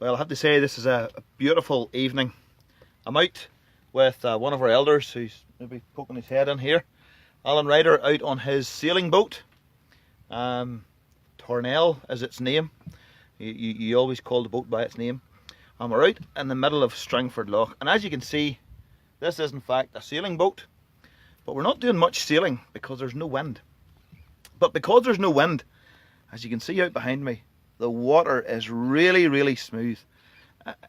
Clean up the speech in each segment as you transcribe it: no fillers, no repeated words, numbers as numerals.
Well, I have to say this is a beautiful evening. I'm out with one of our elders who's maybe poking his head in here. Alan Ryder out on his sailing boat. Tornell is its name. You always call the boat by its name. And we're out in the middle of Strangford Lough. And as you can see, this is in fact a sailing boat. But we're not doing much sailing because there's no wind. But because there's no wind, as you can see out behind me, the water is really smooth.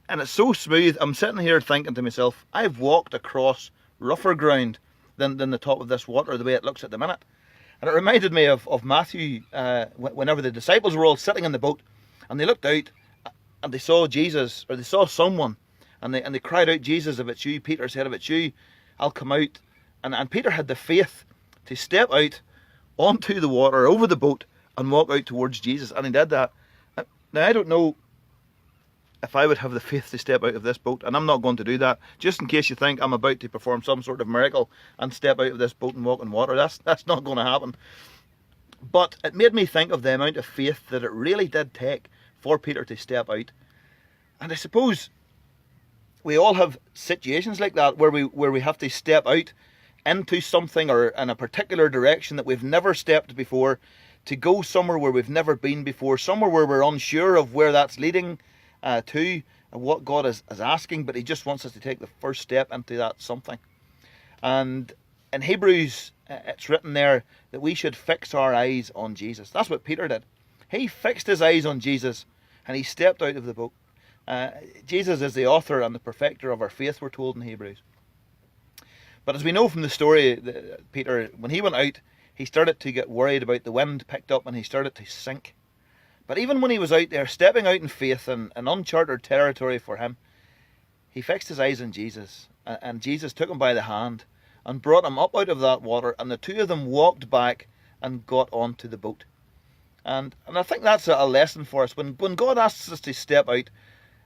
And it's so smooth, I'm sitting here thinking to myself, I've walked across rougher ground than the top of this water, the way it looks at the minute. And it reminded me of Matthew, whenever the disciples were all sitting in the boat, and they looked out, and they saw Jesus, or they saw someone, and they cried out, Jesus, if it's you. Peter said, if it's you, I'll come out. And Peter had the faith to step out onto the water, over the boat, and walk out towards Jesus, and he did that. Now, I don't know if I would have the faith to step out of this boat, and I'm not going to do that, just in case you think I'm about to perform some sort of miracle and step out of this boat and walk in water. That's not going to happen. But it made me think of the amount of faith that it really did take for Peter to step out. And I suppose we all have situations like that where we have to step out into something or in a particular direction that we've never stepped before, to go somewhere where we've never been before, somewhere where we're unsure of where that's leading to and what God is asking, but he just wants us to take the first step into that something. And in Hebrews, it's written there that we should fix our eyes on Jesus. That's what Peter did. He fixed his eyes on Jesus and he stepped out of the boat. Jesus is the author and the perfecter of our faith, we're told in Hebrews. But as we know from the story, Peter, when he went out, he started to get worried about the wind, picked up, and he started to sink. But even when he was out there, stepping out in faith in uncharted territory for him, he fixed his eyes on Jesus. And Jesus took him by the hand and brought him up out of that water, and the two of them walked back and got onto the boat. And I think that's a lesson for us. When God asks us to step out,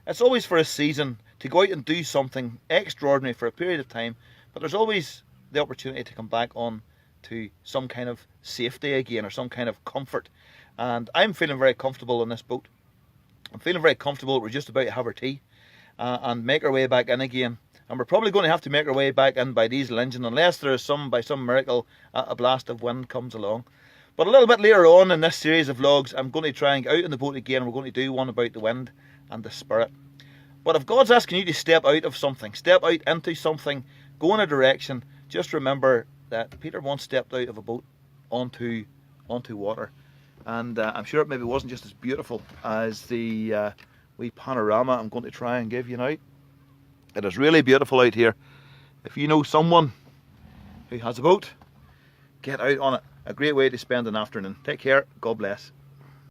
it's always for a season, to go out and do something extraordinary for a period of time, but there's always the opportunity to come back on to some kind of safety again, or some kind of comfort. And I'm feeling very comfortable on this boat. I'm feeling very comfortable. We're just about to have our tea and make our way back in again. And we're probably going to have to make our way back in by diesel engine, unless there is by some miracle, a blast of wind comes along. But a little bit later on in this series of vlogs, I'm going to try and get out in the boat again. We're going to do one about the wind and the spirit. But if God's asking you to step out of something, step out into something, go in a direction, just remember that Peter once stepped out of a boat onto water. And I'm sure it maybe wasn't just as beautiful as the wee panorama I'm going to try and give you now. It is really beautiful out here. If you know someone who has a boat, get out on it. A great way to spend an afternoon. Take care. God bless.